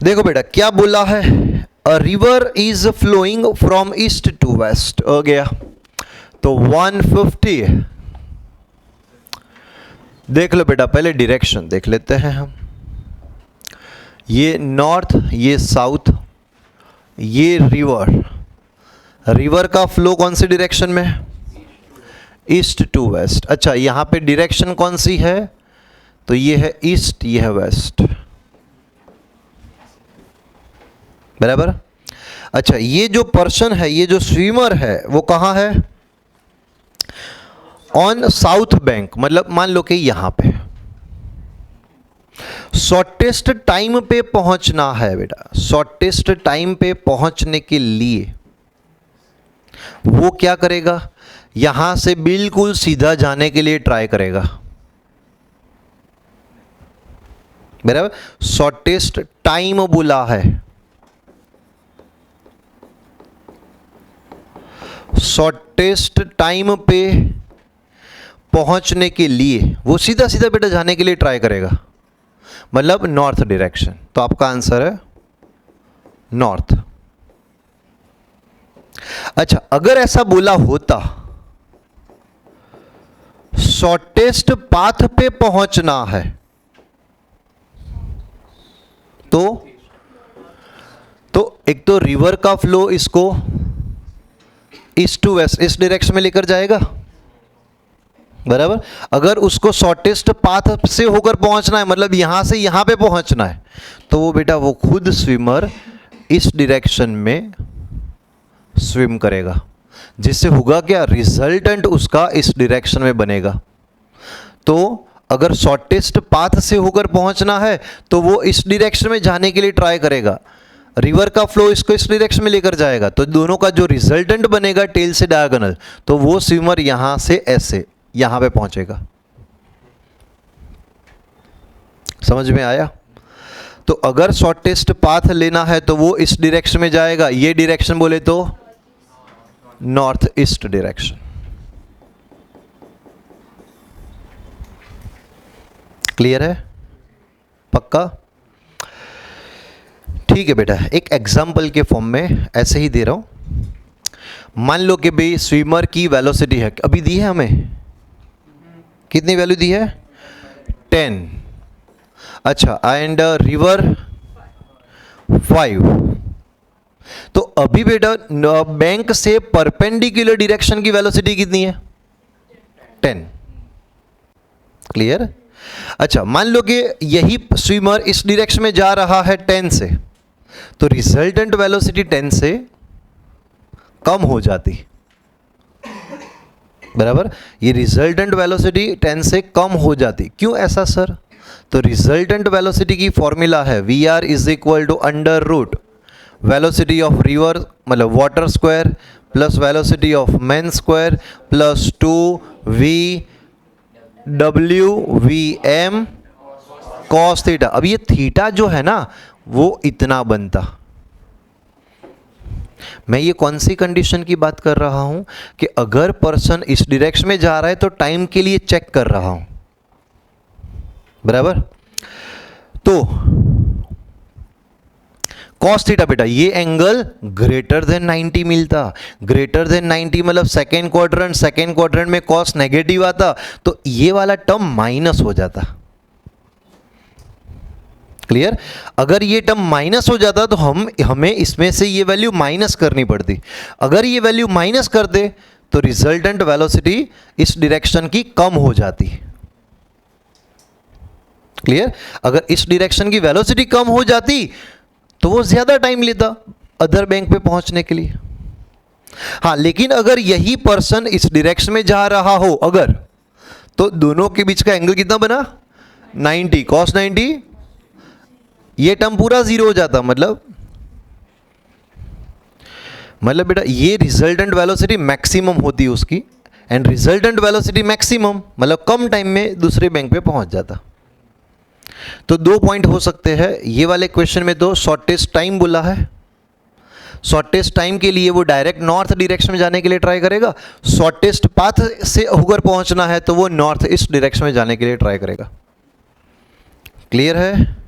देखो बेटा क्या बोला है, a river is flowing from east to west हो गया, तो 150। देख लो बेटा पहले डायरेक्शन देख लेते हैं हम, ये नॉर्थ ये साउथ, ये रिवर का फ्लो कौन सी डायरेक्शन में, ईस्ट टू वेस्ट। अच्छा यहाँ पे डायरेक्शन कौन सी है, तो ये है ईस्ट ये है वेस्ट, बराबर। अच्छा ये जो पर्सन है, ये जो स्विमर है वो कहाँ है, ऑन साउथ बैंक, मतलब मान लो कि यहां पे शॉर्टेस्ट टाइम पे पहुंचना है बेटा, शॉर्टेस्ट टाइम पे पहुंचने के लिए वो क्या करेगा, यहां से बिल्कुल सीधा जाने के लिए ट्राई करेगा, बराबर। शॉर्टेस्ट टाइम बोला है, शॉर्टेस्ट टाइम पे पहुंचने के लिए वो सीधा सीधा बेटा जाने के लिए ट्राई करेगा, मतलब नॉर्थ डायरेक्शन। तो आपका आंसर है नॉर्थ। अच्छा अगर ऐसा बोला होता शॉर्टेस्ट पाथ पे पहुंचना है, तो एक तो रिवर का फ्लो इसको ईस्ट टू वेस्ट इस डायरेक्शन में लेकर जाएगा, बराबर। अगर उसको शॉर्टेस्ट पाथ से होकर पहुंचना है, मतलब यहां से यहां पे पहुंचना है, तो वो बेटा वो खुद स्विमर इस डायरेक्शन में स्विम करेगा, जिससे होगा क्या, रिजल्टेंट उसका इस डायरेक्शन में बनेगा। तो अगर शॉर्टेस्ट पाथ से होकर पहुंचना है तो वो इस डायरेक्शन में जाने के लिए ट्राई करेगा, रिवर का फ्लो इसको इस डायरेक्शन में लेकर जाएगा, तो दोनों का जो रिजल्टेंट बनेगा टेल से डायगोनल, तो वो स्विमर यहां से ऐसे यहां पे पहुंचेगा। समझ में आया। तो अगर शॉर्टेस्ट पाथ लेना है तो वो इस डायरेक्शन में जाएगा, ये डायरेक्शन बोले तो नॉर्थ ईस्ट डायरेक्शन। क्लियर है, पक्का। ठीक है बेटा, एक एग्जाम्पल के फॉर्म में ऐसे ही दे रहा हूं। मान लो कि भाई स्विमर की वेलोसिटी है, अभी दी है हमें, कितनी वैल्यू दी है, 10। अच्छा एंड रिवर 5। तो अभी बेटा बैंक से परपेंडिकुलर डायरेक्शन की वेलोसिटी कितनी है, 10। क्लियर। अच्छा मान लो कि यही स्विमर इस डायरेक्शन में जा रहा है 10 से, तो रिजल्टेंट वेलोसिटी 10 से कम हो जाती, बराबर। ये रिजल्टेंट वेलोसिटी 10 से कम हो जाती, क्यों ऐसा सर, तो रिजल्टेंट वेलोसिटी की फॉर्मूला है VR is equal to under root velocity of river मतलब water square plus velocity of man square plus 2VWVM cos theta. अब ये थीटा जो है ना वो इतना बनता। मैं ये कौन सी कंडीशन की बात कर रहा हूं कि अगर पर्सन इस डायरेक्शन में जा रहा है तो टाइम के लिए चेक कर रहा हूं, बराबर। तो कॉस थीटा बेटा ये एंगल ग्रेटर देन 90 मिलता, ग्रेटर देन 90 मतलब सेकेंड क्वाड्रेंट में कॉस नेगेटिव आता, तो ये वाला टर्म माइनस हो जाता। क्लियर। अगर ये टर्म माइनस हो जाता तो हमें इसमें से ये वैल्यू माइनस करनी पड़ती। अगर ये वैल्यू माइनस कर दे तो रिजल्टेंट वेलोसिटी इस डायरेक्शन की कम हो जाती। क्लियर। अगर इस डायरेक्शन की वेलोसिटी कम हो जाती तो वो ज्यादा टाइम लेता अदर बैंक पे पहुंचने के लिए। हाँ लेकिन अगर यही पर्सन इस डायरेक्शन में जा रहा हो अगर, तो दोनों के बीच का एंगल कितना बना, 90 cos 90, ये टर्म पूरा जीरो हो जाता। मतलब बेटा ये रिजल्टेंट वेलोसिटी मैक्सिमम होती है उसकी, एंड रिजल्टेंट वेलोसिटी मैक्सिमम मतलब कम टाइम में दूसरे बैंक पे पहुंच जाता। तो 2 पॉइंट हो सकते हैं ये वाले क्वेश्चन में। तो शॉर्टेस्ट टाइम बोला है, शॉर्टेस्ट टाइम के लिए वो डायरेक्ट नॉर्थ डायरेक्शन में जाने के लिए ट्राई करेगा, शॉर्टेस्ट पाथ से होकर पहुंचना है तो वो नॉर्थ ईस्ट डायरेक्शन में जाने के लिए ट्राई करेगा। क्लियर है।